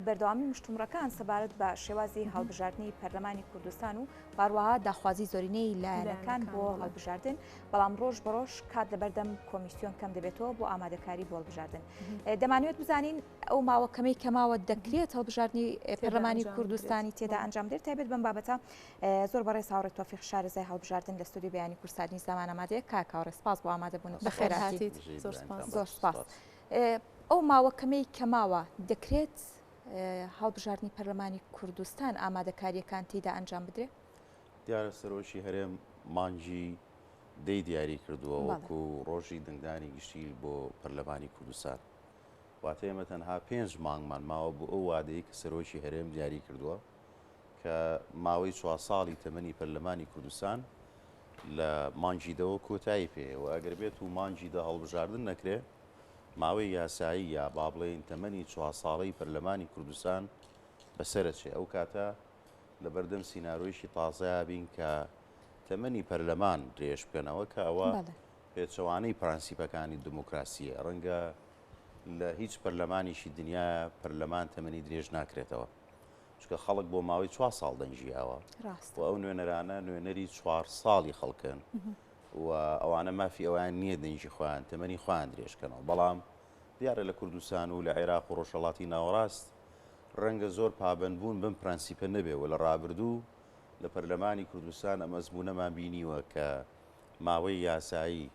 بەردەوامی مشتومڕەکان سەبارەت بە شێوازی هەڵبژاردننی پەرلەمانی کوردستان و هەروەها داخوازی زۆرینەی لایەنەکان بۆ هەڵبژاردن بەڵام ڕۆژ بەڕۆژ کات لەبەردەم کۆمیسیۆن کەم دەبێتەوە بۆ ئامادەکاری بۆ هەڵبژاردن. دەمانوێت بزانین ئەو ماوەکەمەی کەماوە دەکرێت هەڵبژاردننی پەرلەمانی کوردستانی تێدا ئەنجام دێت تایبێت بەم بابەتە زۆر بەڕێز هاوڕێ تۆفیق شارەزای هەڵبژاردن لە ستودیۆ بەیانی کورسانی زامان ئامادەیە کاکاوڕێ سپاس بۆ ئامادەبوون بەخێرهاتیت. زۆر سپاس. ئەو ماوەکەمەی کەماوە دەکرێت هەڵبژاردننی پەرلەمانی کوردستان ئامادەکاریەکان تێدا ئەنجام بدرێ؟ دیارە سەرۆشی هەرێم مانگی دەی دیاری کردووە وەکو ڕۆژی دەنگدانی گشتی بۆ پەرلەمانی کوردستان. واتە ئێمە تەنها 5 مانگمان ماوە بۆ ئەو وادەیە کە سەرۆشی هەرێم دیاری کردووە کە ماوەی 4 ساڵی تەمەنی پەرلەمانی کوردستان لە مانگیدەوە کۆتایی پێ و ئەگەر بێت و مانگیدا هەڵبژاردن نەکرێ ماوەی یاسایی یا با بڵێن تەمەنی 4 ساڵەی پەرلەمانی کوردستان بەسەرچێ. ئەو کاتە لە بەردەم سیناڕۆیشی تازەیا بین کە تەمەنی پەرلەمان درێژ بکەنەوە کە ئەوە پێچەوانەی پرەنسیپەکانی دموکراسیە. ڕەنگە لە هیچ پەرلەمانیشی دنیا پەرلەمان تەمەنی درێژ ناکرێتەوە چکە خەڵک بۆ ماوەی 4 ساڵ دەنجیاوە و ئەو نوێنەرانە نوێنەری 4 ساڵی خەڵکن و ئەوانە مافی ئەویان نییە دەنجی خۆیان تەمەنی خۆیان درێژکەنەوە. بەڵام دیارە لە کوردستان و لە عێراق و ڕۆژهەڵاتی ناوەڕاست ڕەنگە زۆر پابندبوون بم پرەنسیپە نەبێ و لە ڕابردوو لە پەرلەمانی کوردستان ئەمە ئەزموونەمان بینیوە کە ماوەی یاسایی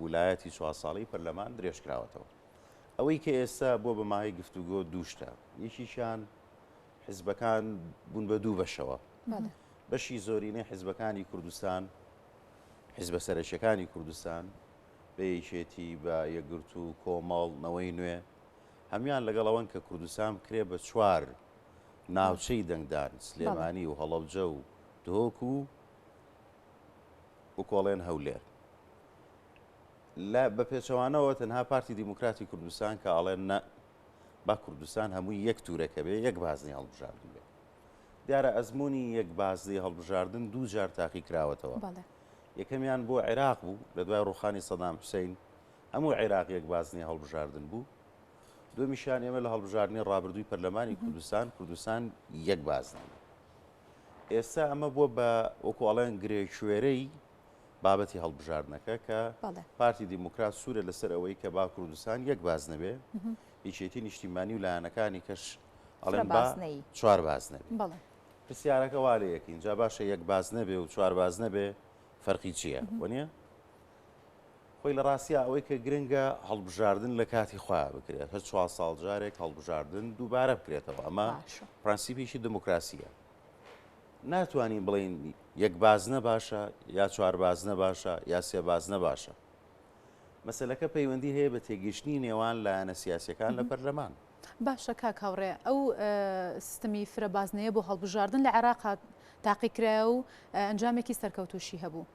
ویلایەتی 4 ساڵی پەرلەمان درێژکراوەتەوە. ئەوەی کە ئێستا بۆ بەماهی گفتوگۆ دووشتە، یەکیشان حیزبەکان بوون بە دوو بەشەوە. بەشی زۆرینەی حیزبەکانی کوردستان، حیزبە سەرەکیەکانی کوردستان بە یەکێتی بە یەکگرت و کۆمەڵ نەوەی نوێ هەمیان لەگەڵەوەن کە کوردستان بکرێ بە 4 ناوچەی دەنگدان سلێمانی و هەڵەبجە و دهۆک و کۆڵێن هەولێر. بە پێچەوانەوە تەنها پارتی دیموکراتی کوردستان کە ئاڵێن نە با کوردستان هەمووی یەک تورەکە بێ یەک بازنی هەڵبژاردن بێ. دیارە ئەزمموی یەک بازنی هەڵبژاردن 2 جار تاقی کراوەتەوە. یەکەمیان بۆ عێراق بوو لە دوای ڕوخانی سەدام حوسەین هەموو عێراق یەک بازنی هەڵبژاردن بوو. دومیشان ئێمە لە هەڵبژاردننی ڕابردووی پەرلەمانی کوردستان یەک بازنی. ئێستا ئەمە بۆ بە وەکوڵێن گرێشوێرەی بابەتی هەڵبژاردنەکە کە پارتی دیموکرات سوورە لەسەر ئەوەی کە با کوردستان یەک بازنە بێ هیچێتی نیشتیمانی و لایەنەکانی کەش ئەڵێن با 4 بازنە بێ. پرسیارەکە وا لە یەکین جا باشە یەک بازنە بێ و 4 بازنە بێ فەرقی چییە؟ وەنیە؟ خۆی لە ڕاستیە ئەوەی کە گرنگە هەڵبژاردن لە کاتی خۆیان بکرێت. هەر 4 ساڵ جارێک هەڵبژاردن دووبارە بکرێتەوە. ئەمە پرەنسیپێکی دموکراسیە. ناتوانین بڵین یەک بازنە باشە یا 4 بازنە باشە یا 3 بازنە باشە. مەسەلەکە پەیوەندی هەیە بە تێگەیشتنی نێوان لایەنە سیاسیەکان لە پەرلەمان. باشە کاکاوڕێ ئەو سیستەمی فرەبازنەیە بۆ هەڵبژاردن لە عێراق تاقیکرا و ئەنجامێکی سەرکەوتوشی هەبوو.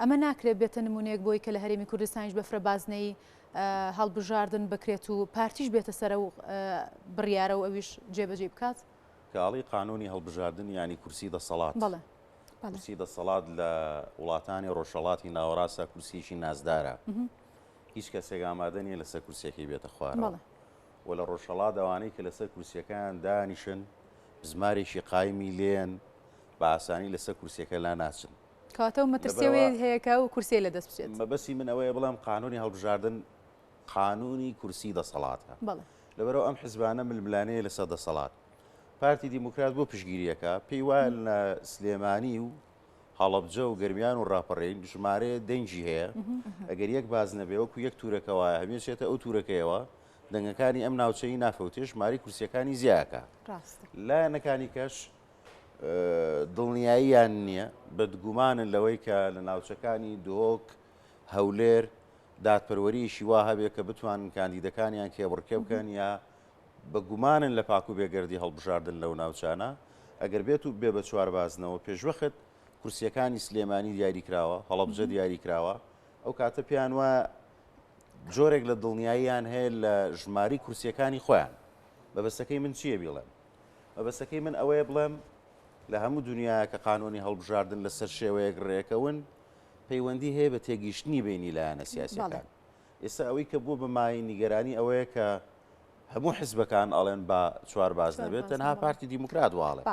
ئەمە ناکرێت بێتە نمونەیەک بۆی کە لە هەرێمی کوردستانیش بە فرەبازنەی هەڵبژاردن بکرێت و پارتیش بێتە سەرە و بڕیارە و ئەویش جێبەجێ بکات؟ کاڵی قانونی هەڵبژاردن ینی کورسی دەسەڵات. کورسی دەسەڵات لە وڵاتانی ڕۆژهەڵاتی ناوەڕاستە کورسیشی نازدارە. هیچ کەسێک ئامادە نیە لەسەر کورسێکی بێتە خوارەوە. و لە ڕۆژهەڵات ئەوانەی کە لەسەر کورسیەکان دانیشن زمارێکی قایمی لێن بە ئاسانی لەسەر کورسیەکە لا ناچن. کاتە و مەترسیەوەی هەیەکە و کورسێ لە دەست بچێت. مەبەستی من ئەوەیە بڵام قانونی هەڵبژاردن قانونی کورسی دەسەڵاتە. لەبەرەوە ئەم حیزبانە ململانەیە لەسەر دەسەڵات. پارتی دیموکرات بۆ پشگیریەکە پێی وایە لە سلێمانی و هەڵەبجە و گەرمیان و ڕاپەڕین ژمارەیە دەنجی هەیە. ئەگەر یەک بازنە بێ وەکو یەک تورەکە وایە هەمێشێتە ئەو تورەکەیەوە دەنگەکانی ئەم ناوچەی نافەوتێ ژماری کورسیەکانی زیاکە. لایەنەکانی کەش دڵنیاییان نییە بەدگومانن لەوەی کە لە ناوچەکانی دۆک هەولێر دادپەروەریشی وا هەبێت کە بتوانن کاندیدەکانیان کێبڕکێ بکەن یا بەگومانن لە پاکو بێگەردی هەڵبژاردن لەو ناوچانە ئەگەر بێت و بێ بە 4 بازنەوە پێشوەخت کورسیەکانی سلێمانی دیاری کراوە هەڵەبجە دیاری کراوە ئەو کاتە پیان وە جۆرێک لە دڵنیاییان هەیە لە ژماری کورسیەکانی خۆیان. بەبەستەکەی من چییە بیڵێم؟ بەبەستەکەی من ئەوەیە بڵێم لە هەموو دنیاە کە قانونی هەڵبژاردن لەسەر شێوەیەک ڕێکەون پەیوەندی هەیە بە تێگەیشتنی بینی لایەنە سیاسیەکان. ئێستا ئەوەی کە بوو بەمای نیگەرانی ئەوەیە کە هەموو حیزبەکان ئەڵێن با چوارباز نەبێت تەنها پارتی دیموکرات واڵێ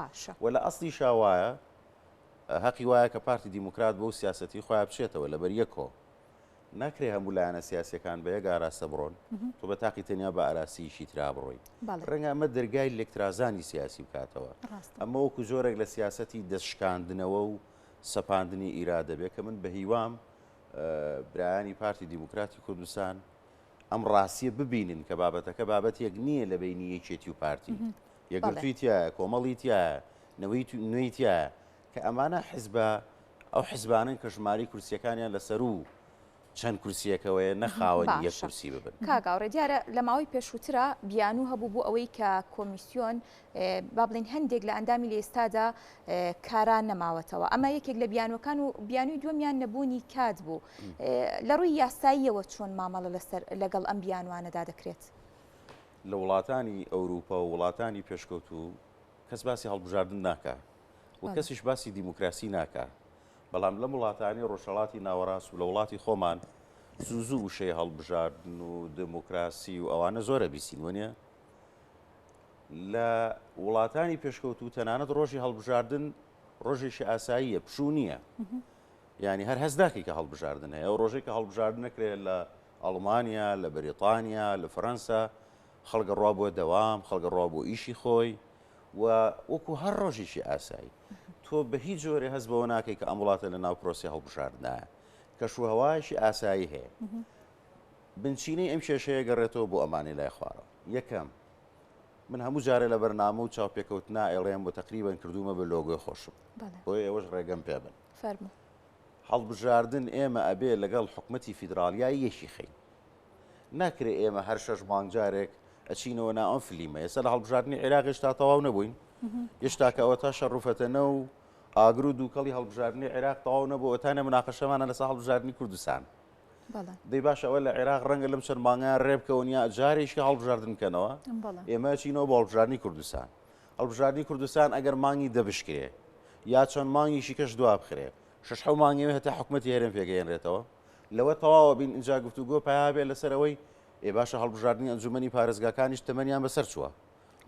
وە لە ئەسڵی شاوایە حەقی وایە کە پارتی دیموکرات بۆ سیاسەتی خۆیان بچێتەوە لەبەر یەکۆ ناکرێ هەموو لایەنە سیاسەکان بە یەک ئاراستە بڕۆن تۆ بە تاقی تەنیا بە ئاراسیشی ترا بڕۆی ڕەنگە ئەمە دەرگای لێکترازانی سیاسی بکاتەوە ئەمە وەکو زۆرێک لە سیاسەتی دەستشکاندنەوە و سەپاندنی ئیرادە بێ کە من بە هیوام برایانی پارتی دیموکراتی کوردستان ئەم ڕاستیە ببینن کە بابەتەکە بابەتێک نییە لە بینی یەکێتی و پارتی یەکگرتووی تایە کۆمەڵی تایە نوێی تایە کە ئەمانە حیزبە ئەو حیزبانن کە ژماری کورسیەکانیان لەسەر و چەند کورسیەکەوەیە نەخاوەنی یەک کورسی ببن. کاگاوڕێ دیارە لە ماوەی پێشووترە بیانوو هەبوو بۆ ئەوەی کە کۆمیسیۆن با بڵین هەندێک لە ئەندامی لە ئێستادا کاران نەماوەتەوە ئەمە یەکێک لە بیانوەکان و بیانووی دووەمیان نەبوونی کات بوو لە ڕووی یاساییەوە چۆن مامەڵە لەگەڵ ئەم بیانوانەدا دەکرێت. لە وڵاتانی ئەوروپا و وڵاتانی پێشکەوتوو کەس باسی هەڵبژاردن ناکات و کەسیش باسی دیموکراسی ناکات. بەڵام لە وڵاتانی ڕۆژهەڵاتی ناوەڕاست و لە وڵاتی خۆمان زوو وشەی هەڵبژاردن و دموکراسی و ئەوانە زۆرە بیسین وەنیە لە وڵاتانی پێشکەوتوو تەنانەت ڕۆژی هەڵبژاردن ڕۆژێکی ئاساییە پشوو نییە یعنی هەر هەزداکی کە هەڵبژاردن هەیە ئەو ڕۆژێک کە هەڵبژاردن نەکرێت لە ئەڵمانیا لە بەریتانیا لە فەرەنسا خەڵگە ڕوا بۆ دەوام خەڵگە ڕوا بۆ ئیشی خۆی و وەکو هەر ڕۆژێکی ئاسایی تۆ بە هیچ جۆرێ هەست بەوە ناکەی کە ئەم وڵاتە لە ناو پرۆسی هەڵبژاردنایە کەشوهەوایشی ئاسایی هەیە بنچینەی ئەم کێشەیە گەڕێتەوە بۆ ئەمانی لای خوارەوە یەکەم من هەموو جارێ لە بەرنامە و چاوپێکەوتنا ئێڵێم بۆ تقریبەن کردومە بە لۆگۆی خۆشم بۆیە ئێوەش ڕێگەم پێ بن هەڵبژاردن ئێمە ئەبێ لەگەڵ حکومەتی فیدراالیای یەکی خەین ناکرێ ئێمە هەر شەش مانگجارێک ئەچینەوە نا ئەم فلیمە ئێستا لە هەڵبژاردننی عێراق هێشتا تەواو نەبووین هێشتا کەەوە تا شەڕوفەتەنە و ئاگر و دووکەڵی هەڵبژاردننی عێراق تەواو نەبوو ئەتانە مناقەشەمانە لەسەر هەڵبژاردننی کوردستان دەی باشە ئەوە لە عێراق ڕەنگە لەم چەند مانگیان ڕێبکەونیا جارێکی هەڵبژاردن بکەنەوە ئێمە چینەوە بۆ هەڵبژاردننی کوردستان هەڵبژاردننی کوردستان ئەگەر مانگی دەبشکرێ یا چەند مانگیشی کەش دوا بخرێ شەش حەو مانگەوێ هەتا حکومەتی هەرێم پێگەیەنرێتەوە لەوە تەواوە بین ئینجا گفتوگۆ پیا بێ لەسەرەوەی باشە هەڵبژاردننی ئەنجومەنی پارێزگاکانیش تەمەنیان بەسەر چووە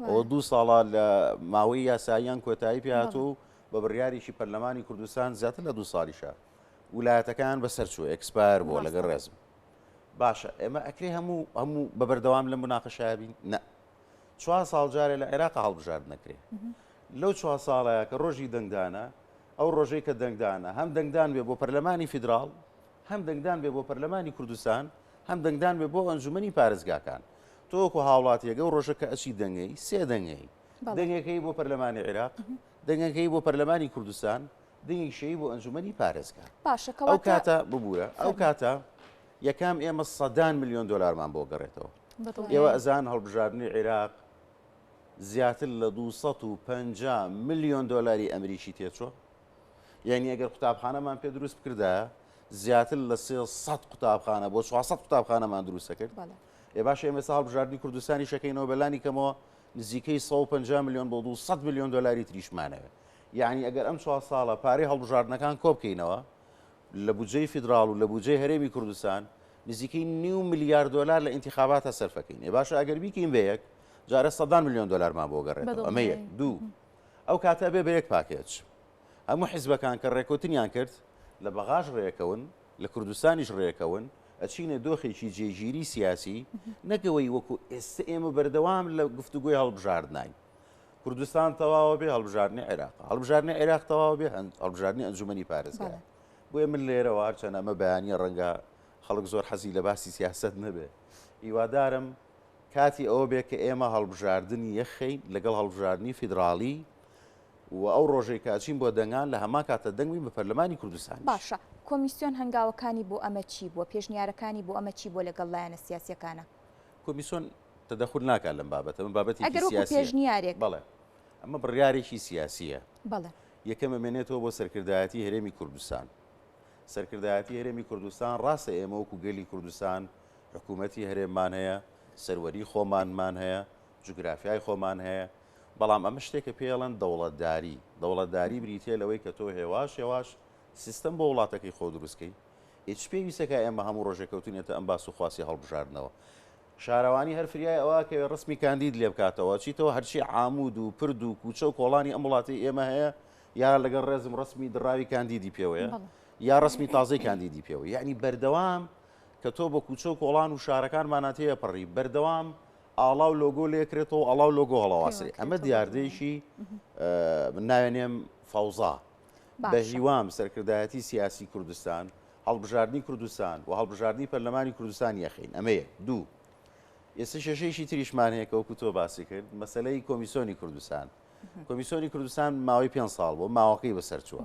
ئەوە 2 ساڵە لە ماوەی یاساییان کۆتایی پێهاتوو بە بڕیاریشی پەرلەمانی کوردستان زیاتر لە 2 ساڵیشە ویلایەتەکان بەسەر چووە ئەکسپایر بۆ لەگەڵ ڕێزم باشە ئێمە ئەکرێ هەموو بە بەردەوام لە مناقەشە بین نە 4 ساڵ جارێ لە عێراق هەڵبژارد نەکرێ لەو 4 ساڵەیە کە ڕۆژی دەنگدانە ئەو ڕۆژەی کە دەنگدانە هەم دەنگدان بێ بۆ پەرلەمانی فیدراڵ هەم دەنگدان بێ بۆ پەرلەمانی کوردستان هەم دەنگدان بێ بۆ ئەنجومەنی پارێزگاکان تۆکو هاوڵاتیەگە و ڕۆژە کە ئەچی دەنگەی سێ دەنگەی دەنگەکەی بۆ پەرلەمانی عێراق دەنگەکەی بۆ پەرلەمانی کوردستان دەنگێکشەی بۆ ئەنجومەنی پارێزگا ئەو کاتە ببوورە ئەو کاتە یەکام ئێمە 100 ملیۆن دلارمان بۆ گەڕێتەوە ئێوە ئەزان هەڵبژاردننی عێراق زیاتر لە 250 ملیۆن دلاری ئەمریکی تێچۆ یعنی ئەگەر قوتابخانەمان پێ دروست بکردایە زیاتر لە 300 قوتابخانە بۆ 400 قوتابخانەمان دروستە کرد باش ئێمە هەڵبژاردننی کوردستانی شەکەینەوە بەلانی کەمەوە نزیکەی 150 ملیۆن بۆ 200 ملیۆن دلاری تریشمانەوە یعنی ئەگەر ئەم 4 ساڵە پارەی هەڵبژاردنەکان کۆ بکەینەوە لە بودجەی فیدراڵ و لە بودجەی هەرێمی کوردستان نزیکەی 9 میلیارد دلار لە ئینتیخاباتە سەرفەکەین باشە ئەگەر بیکەین بە یەک جارە 100 ملیۆن دلارمان بۆ گەڕێتەوە ئەمە یەک دوو ئەو کاتە بێ بە یەک پاکێج هەموو حیزبەکان کە ڕێکوتنیان کرد لە بەغاژ ڕێەکەون لە کوردستانیش ڕێەکەون ئەچینە دۆخێکی جێگیری سیاسی نەگەوەی وەکو ئێستا ئێمە بەردەوام لە گفتوگوی هەڵبژاردنین کوردستان تەواوە بێ هەڵبژاردننی عێراق هەڵبژاردننی عێراق تەواو بێ هەڵبژاردننی ئەنجومەنی پارێزگا بۆیە من لێرەوە هەرچەند ئەمە بەیانیە ڕەنگە خەڵک زۆر حەزی لە باسی سیاست نەبێ هیوادارم کاتی ئەوە بێ کە ئێمە هەڵبژاردننی یەخەین لەگەڵ هەڵبژاردننی فیدراڵی و ئەو ڕۆژەی کاچین بۆ دەنگان لە هەما کاتە دەنگوین بە پەرلەمانی کوردستان باشە کۆمیسیۆن هەنگاوەکانی بۆ ئەمە چی بووە پێشنیارەکانی بۆ ئەمە چی بۆ لەگەڵ لایەنە سیاسیەکانە کۆمیسیۆن تەدەخل ناکات لەم بابەتە من بابەتی سیاسی پێشنیارێک بەڵێ ئەمە بڕیارێکی سیاسیە بەڵێ یەکەم ئەمێنێتەوە بۆ سەرکردایەتی هەرێمی کوردستان سەرکردایەتی هەرێمی کوردستان ڕاستە ئێمە وەکو گەلی کوردستان حکوومەتی هەرێممان هەیە سەروەری خۆمانمان هەیە جوگرافیای خۆمان هەیە بەڵام ئەمە شتێکە پێڵەن دەوڵەتداری بریتە لەوەی کە تۆ هێواش سیستەم بۆ وڵاتەکەی خۆ دروستکەی هیچ پێویستەکە ئێمە هەموو ڕۆژێکەوتونێتە ئەم باس و خواسی هەڵبژاردنەوە شارەوانی هەر فریای ئەوە کە ڕسمی کاندید لێ بکاتەوە چیتەوە هەرچی عامود و پرد و کوچە و کۆڵانی ئەم وڵاتی ئێمە هەیە یا لەگەڵ ڕێزم ڕسمی دراوی کاندیدی پێوەیە یا ڕسمی تازەی کاندیدی پێوە یعنی بەردەوام کە تۆ بە کوچە و کۆڵان و شارەکانمانات هەیە پڕی بەردەوام ئاڵا و لۆگۆ لێکرێتەوە ئەڵاو لۆگۆ هەڵاواسێ ئەمە دیاردەیەشی ناوێنێم فەوزا بە هیوام سەرکردایەتی سیاسی کوردستان هەڵبژاردننی کوردستان و هەڵبژاردننی پەرلەمانی کوردستان یەخین ئەمەیە دوو ئێستا شەشەیەشی تریشمان هەیە کە وەکو تۆ باسی کرد مەسەلەی کۆمیسیۆنی کوردستان کۆمیسیۆنی کوردستان ماوەی 5 ساڵ بۆ ماوەکەی بەسەر چووە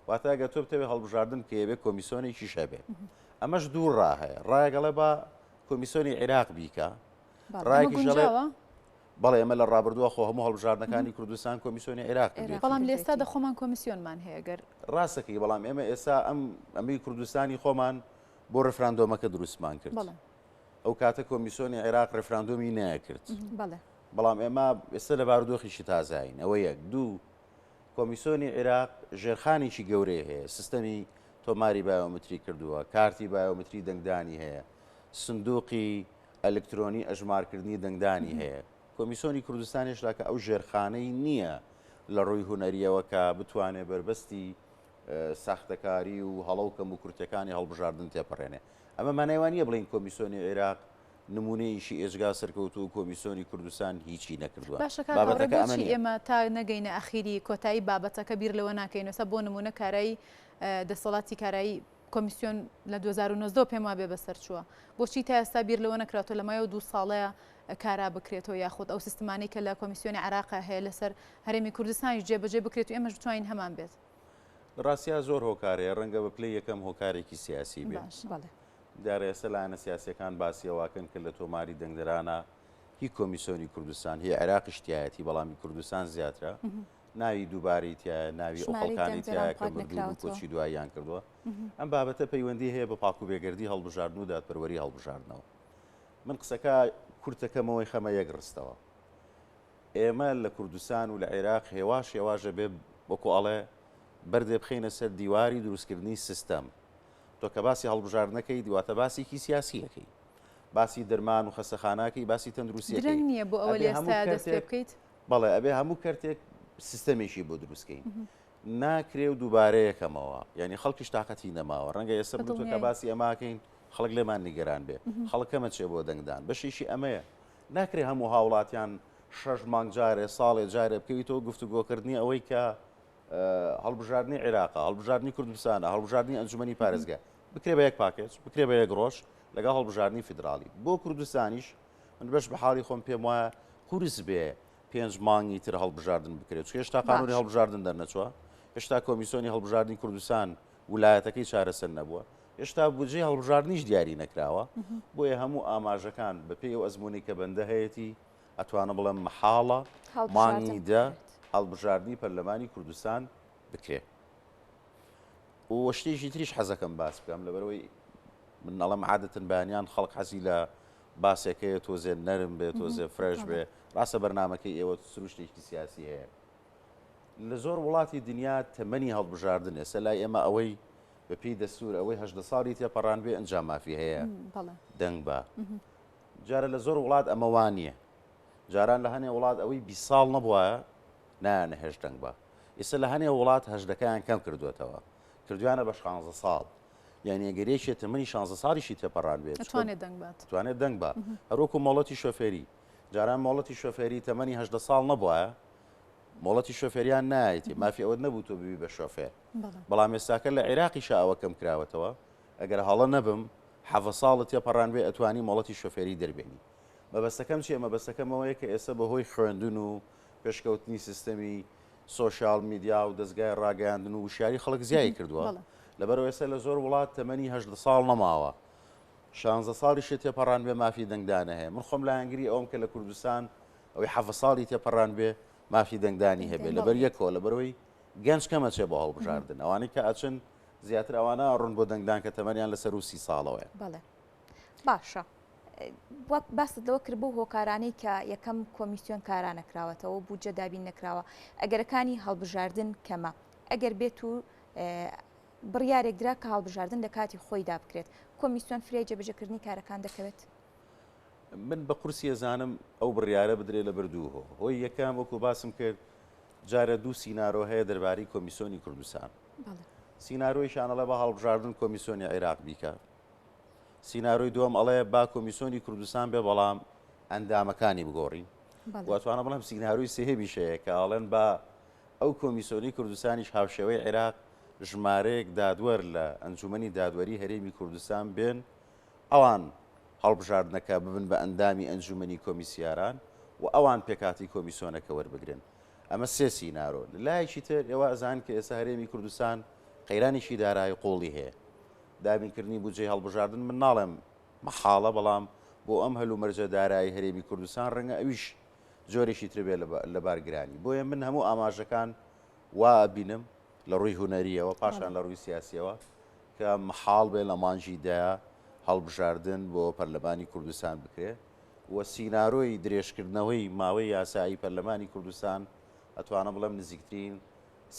واتە ئەگە تۆ بتەوێت هەڵبژاردن کە یەبێت کۆمیسیۆنێکی شەبێ ئەمەش دوو ڕاهەیە ڕایەگەڵێ بە کۆمیسیۆنی عێراق بیکە بەڵێ ئەمە لە ڕابردووە خۆ هەموو هەڵبژاردنەکانی کوردستان کۆمیسیۆنی عێراق بەڵام لێستا دەخۆمان کۆمیسیۆنمان هەیە گەر ڕاستەکەی بەڵام ئێمە ئێستا ئەمەی کوردستانی خۆمان بۆ ڕێفراندۆمەکە دروستمان کرد ئەو کاتە کۆمیسیۆنی عێراق ڕێفراندۆمی نەکرد بەڵام ئێمە ئێستا لە بارودۆخیشی تازاین ئەوە یەک دوو کۆمیسیۆنی عێراق ژێرخانێکی گەورەی هەیە سیستەمی تۆماری بایۆمتری کردووە کارتی بایۆمتری دەنگدانی هەیە سندوقی ئەلکترۆنی ئەژمارکردنی دەنگدانی هەیە کۆمیسیۆنی کوردستانیشدا کە ئەو ژێرخانەی نییە لە ڕووی هوەریەوە کە بتوانێت بربەستی ساختەکاری و هەڵەوکەم و کورتەکانی هەڵبژاردن تێپەڕێنێ ئەمە مانایوانیە بڵین کۆمیسیۆنی عێراق نمونەیەشی ئێژگا سەرکەوتو و کۆمیسیۆنی کوردستان هیچی نەکردووە باشەکە ئێمە تا نەگەینە ئەخیری کۆتایی بابەتەکە بیر لەوە ناکەینەوە بۆ نمونە کارایی دەسەڵاتی کارایی کۆمیسیۆن لە 2009 پێم وا بێ بەسەر چووە بۆچی تا ئێستا بیر لەوە نەکراتۆ لە مایەوە 2 ساڵەیە کارا بکرێتەوە یاخود ئەو سیستمانی کە لە کۆمیسیۆنی عێراق هەیە لەسەر هەرێمی کوردستانی جێبەجێ بکرێت و ئێمەش بتوانین هەمان بێت ڕاستیا زۆر هۆکارەیە ڕەنگە بە پلەی یەکەم هۆکارێکی سیاسی بێت دیارە ئێستا لایەنە سیاسیەکان باسیەواکەن کە لە تۆماری دەنگدەرانە هی کۆمیسیۆنی کوردستان هی عێراقیشتایەتی بەڵامی کوردستان زیاترە ناوی دووباری تایە ناوی ئەو خەڵکانی تایە کە بردوو کۆچی دواییان کردووە ئەم بابەتە پەیوەندی هەیە بە پاک و بێگردی هەڵبژاردن و دادپەروەری هەڵبژاردنەوە من قسەکە کورتەکەمەوەی خەمە یەک ڕستەوە ئێمە لە کوردستان و لە عێراق هێواش هێواژە بێ بۆکو ئەڵێ بەردێ بخینە سەر دیواری دروستکردنی سیستەم تۆ کە باسی هەڵبژاردنەکەی دواتە باسێکی سیاسیەکەی باسی دەرمان و خەستەخانەکەی باسی تەندروستیەکەی نییە بۆ ئەوە لێستا دەست پێ بکەیت بەڵێ ئەبێ هەموو کەرتێک سیستەمێکی بۆ دروستکەین ناکرێ و دووبارەیەکەمەوە یعنی خەڵکیش تااقەتی نەماوە ڕەنگە ئێستا بتو کە باسی ئەماکەین خەڵک لێمان نیگەران بێ خەڵکەمە چێ بۆ دەنگدان بەشیشی ئەمەیە ناکرێ هەموو هاوڵاتیان 6 مانگ جارێ ساڵێ جارێ بکەویتەوە گفتوگۆکردنی ئەوەی کە هەڵبژاردننی عێراقا هەڵبژاردننی کوردستانە هەڵبژاردننی ئەنجومەنی پارێزگا بکرێ بە یەک پاکێج بکرێ بە یەک ڕۆژ لەگەڵ هەڵبژاردننی فیدراڵی بۆ کوردستانیش من بەش بە حاڵی خۆم پێم وایە قورس بێ 5 مانگی تر هەڵبژاردن بکرێت هێشتا قانونی هەڵبژاردن دەرنەچوە هێشتا کۆمیسیۆنی هەڵبژاردننی کوردستان ویلایەتەکەی چارەسەر نەبووە هێشتا بودجێ هەڵبژاردننیش دیاری نەکراوە بۆیە هەموو ئاماژەکان بە پێی ئەو ئەزمموی کە بەندە هەیەی ئەتوانە بڵێم محاڵە مانگی دە هەڵبژاردننی پەرلەمانی کوردستان بکرێ و شتێکی تریش حەزەکەم باس بکەم لەبەرەوەی من نەڵم عادەتەن بەیانیان خەڵک حەزی لە باسێکەیە تۆزێ نەرم بێ تۆزێ فرێش بێ ڕاستە بەرنامەکەی ئێوە سروشتێکی سیاسی هەیە لە زۆر وڵاتی دنیا تەمەنی هەڵبژاردن ئێستا لای ئێمە ئەوەی بە پێی دەستور ئەوەی 18 ساڵی تێپەڕان بێ ئەنجام مافی هەیە دەنگ بە جارە لە زۆر وڵات ئەمەوان نییە جاران لە هەنێ وڵات ئەوەی 20 ساڵ نەبووە نایانە هێش دەنگ بە ئێستا لە هەنێ وڵات هەژدەکەیان کەم کردوێتەوە کردویانە بە 16 ساڵ یعنی ئەگەرێکێ تەمەنی 16 ساڵیشی تێپەڕان بێت توانێت دەنگ بە هەروەکو مۆڵەتی شۆفێری جاران مۆڵەتی شۆفێری تەمەنی 18 ساڵ نەبووە مۆڵەتی شۆفێریان نایەتی مافی ئەوە نەبوو تۆ ببی بە شۆفێر بەڵام ئێستاکە لە عێراقیشە ئەوە کەم کراوەتەوە ئەگەر هەڵە نەبم 7 ساڵت تێپەڕان بێ ئەتوانی مۆڵەتی شۆفێری دەربێنی مەبەستەکەم چیە مەبەستەکەمەوەیە کە ئێستا بەهۆی خوێندن و پێشکەوتنی سیستەمی سۆشیال میدیا و دەستگای ڕاگەاندن و وشیاری خەڵک زیایی کردووە لەبەرەوە ئێستا لە زۆر وڵات تەمەنی 18 ساڵ نەماوە 16 ساڵیشی تێپەڕان بێ مافی دەنگدانە هەیە من خۆم لایەنگری ئەوم کە لە کوردستان ئەوەی 7 ساڵی تێپەڕان بێ مافی دەنگدانی هەبێ لەبەر یەکەوە لەبەرەوەی گەنج کەمە چێ بۆ هەڵبژاردن ئەوانەی کە ئەچن زیاتر ئەوانە ڕوون بۆ دەنگدان کە تەمەنیان لەسەر و 30 ساڵەوەیە باشە وەک باست لەوە کرد بۆ هۆکارانەی کە یەکەم کۆمیسیۆن کارانەکراوەتەوە بودجە دابین نەکراوە ئەگەرەکانی هەڵبژاردن کەمە ئەگەر بێت و بڕیارێک درا کە هەڵبژاردن لە کاتی خۆیدا بکرێت کۆمیسیۆن فرێ جێبەجێکردنی کارەکان دەکەوێت من بە قورسی ئەزانم ئەو بڕیارە بدرێت لە بردووهۆ هۆی یەکەم وەکو باسم کرد جارە دوو سینارۆ هەیە دەربارەی کۆمیسیۆنی کوردستان سینارۆی شانەڵە بە هەڵبژاردن کۆمیسیۆنی عێراق بیکە سینارۆی دووەم ئەڵێ با کۆمیسیۆنی کوردستان بێ بەڵام ئەندامەکانی بگۆڕین واتوانە بڵام سیناروی سێهێبیشەیە کە ئاڵێن بە ئەو کۆمیسیۆنی کوردستانیش هاوشێوەی عێراق ژمارەیەک دادوەر لە ئەنجومەنی دادوەری هەرێمی کوردستان بێن ئەوان هەڵبژاردنەکە ببن بە ئەندامی ئەنجومەنی کۆمیسیاران و ئەوان پێکاتی کۆمیسیۆنەکە وەربگرن ئەمە سێ سینارۆ لایەکی تر ئێوە ئەزان کە ئێستا هەرێمی کوردستان قەیرانیشی دارایی قوڵی هەیە دابینکردنی بودجێی هەڵبژاردن من ناڵێم مەحاڵە بەڵام بۆ ئەم هەلومەرجە دارایی هەرێمی کوردستان ڕەنگە ئەویش جۆرێکی تر بێ لە بارگرانی بۆیە من هەموو ئاماژەکان وا بینم لە ڕووی هوەریەوە پاشان لە ڕووی سیاسیەوە کە مەحاڵ بێ لە مانجی دایا هەڵبژاردن بۆ پەرلەمانی کوردستان بکرێ و سینارۆی درێژکردنەوەی ماوەی یاسایی پەرلەمانی کوردستان ئەتوانە بڵێم نزیکترین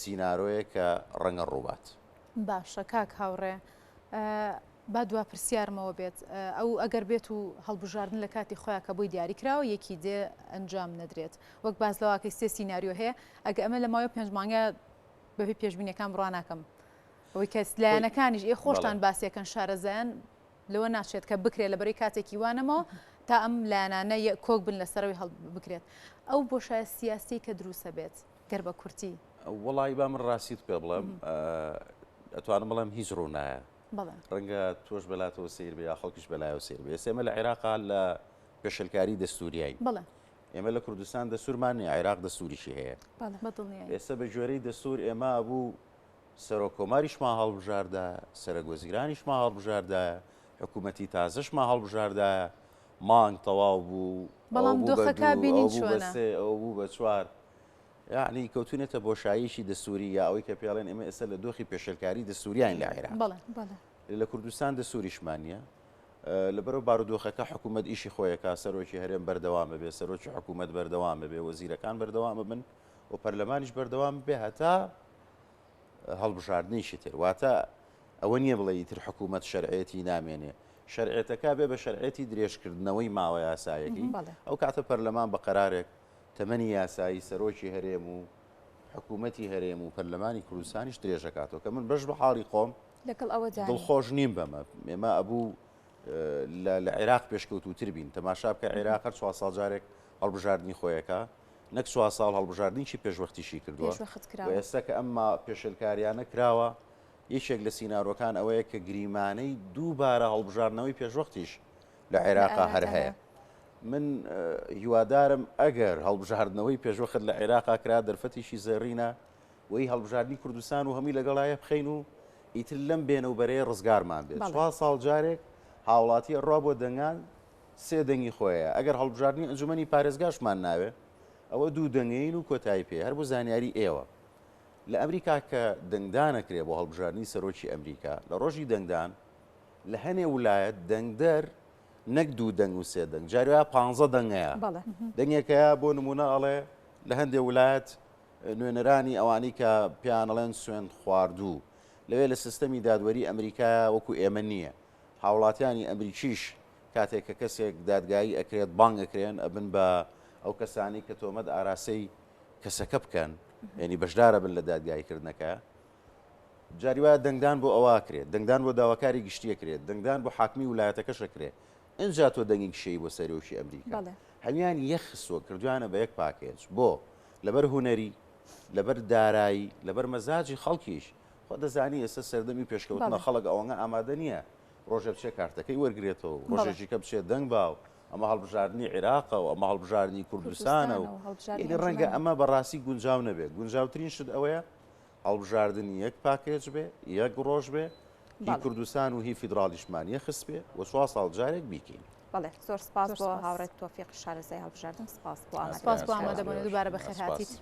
سینارۆیە کە ڕەنگە ڕووبات. باشە کاک هاوڕێ با دوا پرسیارمەوە بێت ئەو ئەگەر بێت و هەڵبژاردن لە کاتی خۆیان کە بۆی دیاریکراوە یەکی دێ ئەنجام نەدرێت وەک بازلەوەکەی سێ سیناریۆ هەیە ئەگە ئەمە لە ماوەی 5 مانگە بەبێ پێشبینیەکان بڕوا ناکەم ئەوەی کە لایەنەکانیش خۆشتان باسیەکەن شارەزایان لەوە ناچێت کە بکرێت لە بەرەی کاتێکی وانەمەوە تا ئەم لایەنانە کۆک بن لەسەرەوەی هەڵ بکرێت ئەو بۆشایە سیاسی کە دروستە بێت گەر بە کورتی وەڵی با من ڕاستیت پێ بڵێم ئەتوانم بڵێم هیچ ڕوو نایە ڕەنگە تۆش بەلاتەوە سیر بێ یا خەڵکیش بەلایەوە سیر بێ ئێمە لە عێراقا لە پێشەلکاری دەستوریایی ئێمە لە کوردستان دەسوورمان نیە عێراق دەستوریشی هەیە ئێستا بە ژێرەی دەستور ئێمە بوو سەرۆکۆماریشمان هەڵبژاردایە سەرۆکوەزیرانیشمان هەڵبژاردایە حکوومەتی تازەشمان هەڵبژاردایە مانگ تەواو بوو بەڵام دۆخەکە بینین چۆنە ئەو بوو بە چوار یعنی کەوتونێتە بۆشاییشی دەستوری یا ئەوەی کە پێڵێن ئێمە ئێستا لە دۆخی پێشەلکاری دەستوریان لە عێراق لە کوردستان دەستوریشمان نیە لەبەرەوە بارودۆخەکە حکوومەت ئیشی خۆیەکە سەرۆکی هەرێم بەردەوامە بێ سەرۆکی حکوومەت بەردەوامە بێ وەزیرەکان بەردەوامە بن و پەرلەمانیش بەردەوام بێ هەتا هەڵبژاردنیشی تر واتە ئەوە نییە بڵێ ئیتر حکوومەت شەرعەتی نامێنێ شەرعەتەکە بێ بە شەرعەتی درێژکردنەوەی ماوە یاسایەکی ئەو کاتە پەرلەمان بە قەرارێک تەمەنی یاسایی سەرۆکی هەرێم و حکوومەتی هەرێم و پەرلەمانی کوردستانیش درێژەکاتەوە کە من بەش بە حاڵی خۆم دڵخۆش نیم بەمە ئێمە ئەبوو لە عێراق پێشکەوتوتر بین تەماشا بکە عێراق هەر 4 ساڵ جارێک هەڵبژاردننی خۆیەکە نەک 4 ساڵ هەڵبژاردننیی پێشوەختیشی کردووە ئێستا کە ئەمما پێشەلکاریانە کراوە یەکێک لە سینارۆکان ئەوەیە کە گریمانەی دووبارە هەڵبژاردنەوەی پێشوەختیش لە عێراقا هەر هەیە من هیوادارم ئەگەر هەڵبژاردنەوەی پێشوەخت لە عێراقا کرا دەرفەتیشی زێڕینە وی هەڵبژاردننی کوردستان و هەمی لەگەڵایە بخەین و ئیتر لەم بێنە و بەرەیە ڕزگارمان بێت 4 ساڵ جارێک هاوڵاتی ڕوا بۆ دەنگان سێ دەنگی خۆیە ئەگەر هەڵبژاردننی ئەنجومەنی پارێزگاشمان ناوێ ئەوە دوو دەنگین و کۆتایی پێ هەر بۆ زانیاری ئێوە لە ئەمریکا کە دەنگدانەکرێ بۆ هەڵبژاردننی سەرۆکی ئەمریکا لە ڕۆژی دەنگدان لە هەنێ ویلایەت دەنگدەر نەک دوو دەنگ و سێ دەنگ جاروایە 15 دەنگەیە دەنگێکەیە بۆ نمونە ئەڵێ لە هەندێک ویلایەت نوێنەرانی ئەوانی کە پیانەڵێن سوێن خواردوو لەوێ لە سیستەمی دادوەری ئەمریکایە وەکو ئێمە نییە هاوڵاتیانی ئەمریکیش کاتێک کە کەسێک دادگایی ئەکرێت بانگ ئەکرێن ئەبن بە ئەو کەسانی کە تۆمەت ئاراسەی کەسەکە بکەن یعنی بەشدارە بن لە دادگایکردنەکە جاری وایە دەنگدان بۆ ئەوە کرێت دەنگدان بۆ داواکاری گشتیە کرێت دەنگدان بۆ حاکمی ویلایەتەکەش کرێت اینجا تۆ دەنگی شەی بۆ سەرۆکی ئەمریکا هەمیان یەخسوە کردوانە بە یەک پاکێج بۆ لەبەر هوەری لەبەر دارایی لەبەر مەزاجی خەڵکیش خۆ دەزانی ئێستا سەردەمی پێشکەوتنە خەڵک ئەوەنە ئامادە نییە ڕۆژە بچێت کارتەکەی وەرگێتەوە ڕۆژێکی کە بچێت دەنگ باو ئەمە هەڵبژاردننی عێراقە و ئەمە هەڵبژاردننی کوردستانە و ڕەنگە ئەمە بەڕاستی گونجاو نەبێت گونجاوترین شت ئەوەیە هەڵبژاردننی یەک پاکێج بێ یەک ڕۆژ بێ هی کوردستان و هی فیدرالیشمان یەخست بێ و 4 ساڵ جارێک بیکەین بەڵێ زۆر سپاس بۆ هاوڕێت تۆفیق شارەزای هەڵبژاردن سپاس بۆ ئامادەبوونی دووبارە بەخێر هاتیت.